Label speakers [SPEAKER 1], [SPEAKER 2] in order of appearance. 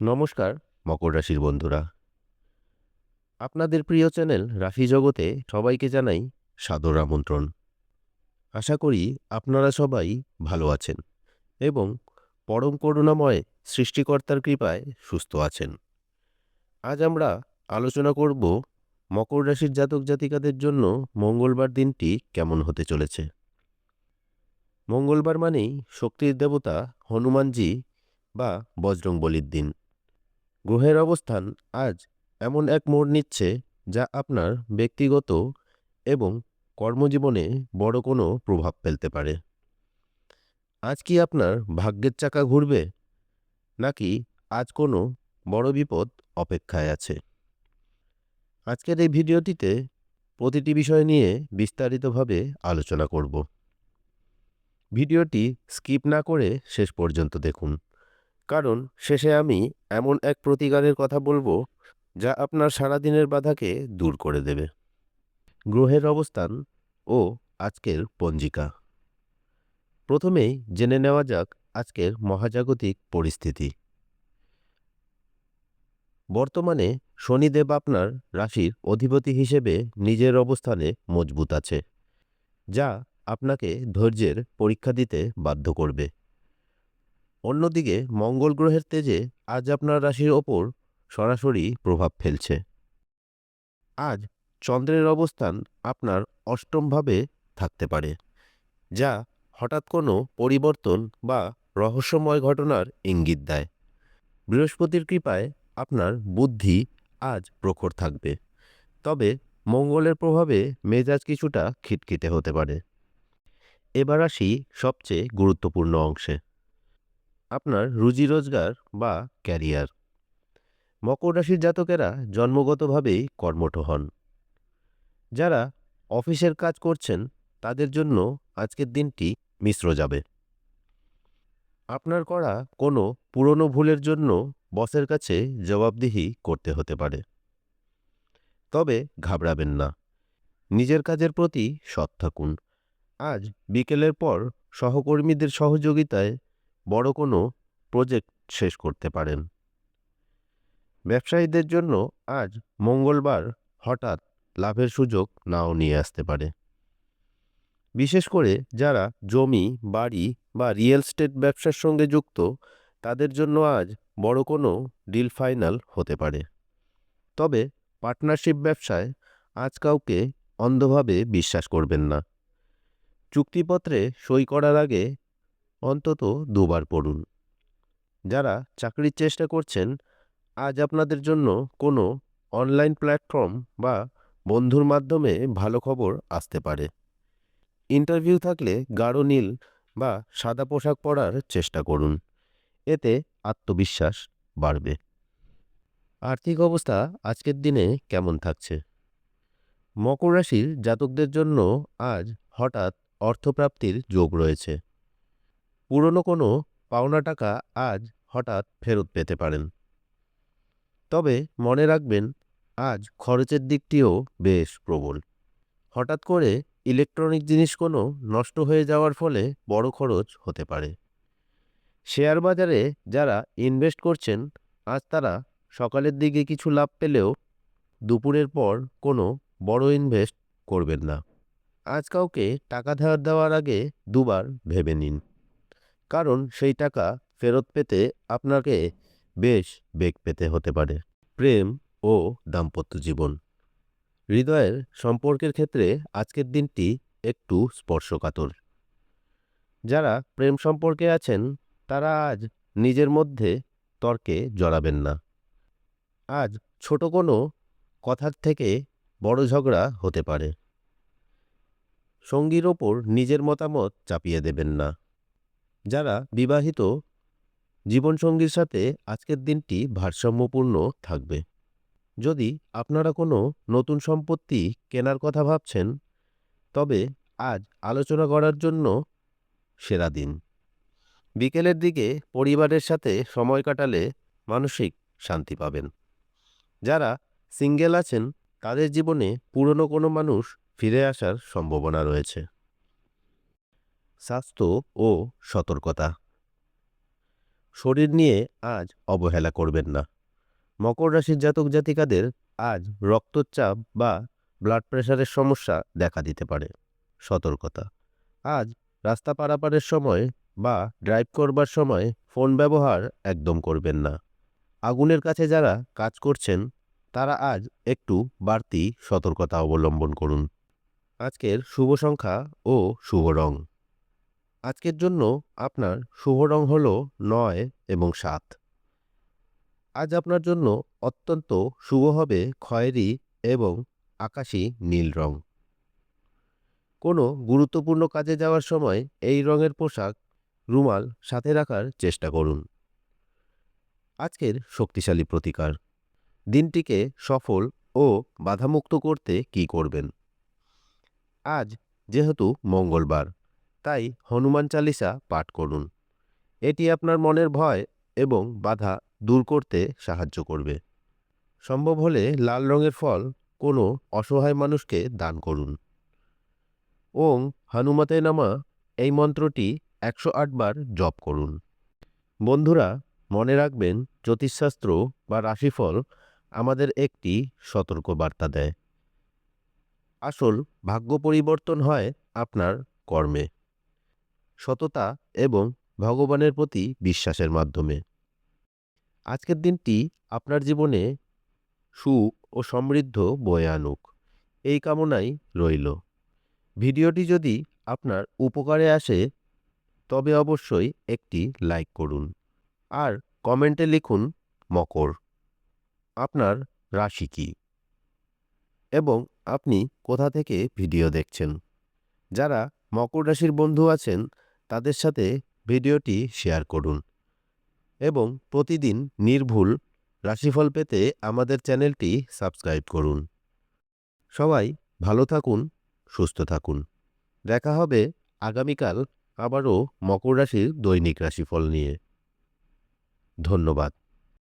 [SPEAKER 1] নমস্কার মকর রাশির বন্ধুরা, আপনাদের প্রিয় চ্যানেল রাশি জগতে সবাইকে জানাই সাদর আমন্ত্রণ। আশা করি আপনারা সবাই ভালো আছেন এবং পরম করুণাময় সৃষ্টিকর্তার কৃপায় সুস্থ আছেন। আজ আমরা আলোচনা করব মকর রাশির জাতক জাতিকাদের জন্য মঙ্গলবার দিনটি কেমন হতে চলেছে। মঙ্গলবার মানেই শক্তির দেবতা হনুমানজি বা বজরংবলীর দিন। গ্রহের অবস্থান আজ এমন এক মোড় নিচ্ছে যা আপনার ব্যক্তিগত এবং কর্মজীবনে বড় কোনো প্রভাব ফেলতে পারে। আজ কি আপনার ভাগ্যের চাকা ঘুরবে, নাকি আজ কোনো বড় বিপদ অপেক্ষায় আছে? আজকের এই ভিডিওটিতে প্রতিটি বিষয় নিয়ে বিস্তারিতভাবে আলোচনা করব। ভিডিওটি স্কিপ না করে শেষ পর্যন্ত দেখুন, কারণ শেষে আমি এমন এক প্রতিকারের কথা বলবো যা আপনার সারাদিনের বাধাকে দূর করে দেবে। গ্রহের অবস্থান ও আজকের পঞ্জিকা। প্রথমেই জেনে নেওয়া যাক আজকের মহাজাগতিক পরিস্থিতি। বর্তমানে শনিদেব আপনার রাশির অধিপতি হিসেবে নিজের অবস্থানে মজবুত আছে, যা আপনাকে ধৈর্যের পরীক্ষা দিতে বাধ্য করবে। অন্যদিকে মঙ্গল গ্রহের তেজে আজ আপনার রাশির ওপর সরাসরি প্রভাব ফেলছে। আজ চন্দ্রের অবস্থান আপনার অষ্টমভাবে থাকতে পারে, যা হঠাৎ কোনো পরিবর্তন বা রহস্যময় ঘটনার ইঙ্গিত দেয়। বৃহস্পতির কৃপায় আপনার বুদ্ধি আজ প্রখর থাকবে, তবে মঙ্গলের প্রভাবে মেজাজ কিছুটা খিটখিটে হতে পারে। এবার আসি সবচেয়ে গুরুত্বপূর্ণ অংশে, আপনার রুজি রোজগার বা ক্যারিয়ার। মকর রাশির জাতকেরা জন্মগতভাবেই কর্মঠ হন। যারা অফিসের কাজ করছেন তাদের জন্য আজকের দিনটি মিশ্র যাবে। আপনার করা কোনো পুরনো ভুলের জন্য বসের কাছে জবাবদিহি করতে হতে পারে, তবে ঘাবড়াবেন না। নিজের কাজের প্রতি সৎ থাকুন। আজ বিকেলের পর সহকর্মীদের সহযোগিতায় বড় কোনো প্রজেক্ট শেষ করতে পারেন। ব্যবসায়ীদের জন্য আজ মঙ্গলবার হঠাৎ লাভের সুযোগ নাও নিয়ে আসতে পারে। বিশেষ করে যারা জমি, বাড়ি বা রিয়েল এস্টেট ব্যবসার সঙ্গে যুক্ত, তাদের জন্য আজ বড় কোনো ডিল ফাইনাল হতে পারে। তবে পার্টনারশিপ ব্যবসায় আজ কাউকে অন্ধভাবে বিশ্বাস করবেন না। চুক্তিপত্রে সই করার আগে অন্তত দুবার পড়ুন। যারা চাকরির চেষ্টা করছেন, আজ আপনাদের জন্য কোনো অনলাইন প্ল্যাটফর্ম বা বন্ধুর মাধ্যমে ভালো খবর আসতে পারে। ইন্টারভিউ থাকলে গাঢ় নীল বা সাদা পোশাক পরার চেষ্টা করুন, এতে আত্মবিশ্বাস বাড়বে। আর্থিক অবস্থা আজকের দিনে কেমন থাকছে? মকর রাশির জাতকদের জন্য আজ হঠাৎ অর্থপ্রাপ্তির যোগ রয়েছে। পুরনো কোনো পাওনা টাকা আজ হঠাৎ ফেরত পেতে পারেন। তবে মনে রাখবেন, আজ খরচের দিকটিও বেশ প্রবল। হঠাৎ করে ইলেকট্রনিক জিনিস কোনো নষ্ট হয়ে যাওয়ার ফলে বড় খরচ হতে পারে। শেয়ার বাজারে যারা ইনভেস্ট করছেন, আজ তারা সকালের দিকে কিছু লাভ পেলেও দুপুরের পর কোনো বড় ইনভেস্ট করবেন না। আজ কাউকে টাকা ধার দেওয়ার আগে দুবার ভেবে নিন, কারণ সেই টাকা ফেরত পেতে আপনাকে বেশ বেগ পেতে হতে পারে। প্রেম ও দাম্পত্য জীবন। হৃদয়ের সম্পর্কের ক্ষেত্রে আজকের দিনটি একটু স্পর্শকাতর। যারা প্রেম সম্পর্কে আছেন তারা আজ নিজের মধ্যে তর্কে জড়াবেন না। আজ ছোট কোনো কথার থেকে বড় ঝগড়া হতে পারে। সঙ্গীর ওপর নিজের মতামত চাপিয়ে দেবেন না। যারা বিবাহিত, জীবনসঙ্গীর সাথে আজকের দিনটি ভারসাম্যপূর্ণ থাকবে। যদি আপনারা কোনো নতুন সম্পত্তি কেনার কথা ভাবছেন, তবে আজ আলোচনা করার জন্য সেরা দিন। বিকেলের দিকে পরিবারের সাথে সময় কাটালে মানসিক শান্তি পাবেন। যারা সিঙ্গেল আছেন তাদের জীবনে পুরনো কোনো মানুষ ফিরে আসার সম্ভাবনা রয়েছে। স্বাস্থ্য ও সতর্কতা। শরীর নিয়ে আজ অবহেলা করবেন না। মকর রাশির জাতক জাতিকাদের আজ রক্তচাপ বা ব্লাড প্রেশারের সমস্যা দেখা দিতে পারে। সতর্কতা: আজ রাস্তা পারাপারের সময় বা ড্রাইভ করবার সময় ফোন ব্যবহার একদম করবেন না। আগুনের কাছে যারা কাজ করছেন তারা আজ একটু বাড়তি সতর্কতা অবলম্বন করুন। আজকের শুভ সংখ্যা ও শুভ রং। আজকের জন্য আপনার শুভ রং হল 9 এবং 7। আজ আপনার জন্য অত্যন্ত শুভ হবে খয়েরি এবং আকাশী নীল রং। কোনো গুরুত্বপূর্ণ কাজে যাওয়ার সময় এই রঙের পোশাক, রুমাল সাথে রাখার চেষ্টা করুন। আজকের শক্তিশালী প্রতিকার: দিনটিকে সফল ও বাধামুক্ত করতে কী করবেন? আজ যেহেতু মঙ্গলবার, তাই হনুমান চালিসা পাঠ করুন। এটি আপনার মনের ভয় এবং বাধা দূর করতে সাহায্য করবে। সম্ভব হলে লাল রঙের ফল কোনো অসহায় মানুষকে দান করুন। ওং হনুমতে নমঃ এই মন্ত্রটি 108 বার জপ করুন। বন্ধুরা, মনে রাখবেন, জ্যোতিষশাস্ত্র বা রাশিফল আমাদের একটি সতর্ক বার্তা দেয়। আসল ভাগ্য পরিবর্তন হয় আপনার কর্মে, সততা এবং ভগবানের প্রতি বিশ্বাসের মাধ্যমে। আজকের দিনটি আপনার জীবনে সুখ ও সমৃদ্ধ বয়ে আনুক, এই কামনাই রইল। ভিডিওটি যদি আপনার উপকারে আসে তবে অবশ্যই একটি লাইক করুন আর কমেন্টে লিখুন মকর, আপনার রাশি কী এবং আপনি কোথা থেকে ভিডিও দেখছেন। যারা মকর রাশির বন্ধু আছেন তাদের সাথে ভিডিওটি শেয়ার করুন এবং প্রতিদিন নির্ভুল রাশিফল পেতে আমাদের চ্যানেলটি সাবস্ক্রাইব করুন। সবাই ভালো থাকুন, সুস্থ থাকুন। দেখা হবে আগামীকাল আবারও মকর রাশির দৈনিক রাশিফল নিয়ে। ধন্যবাদ।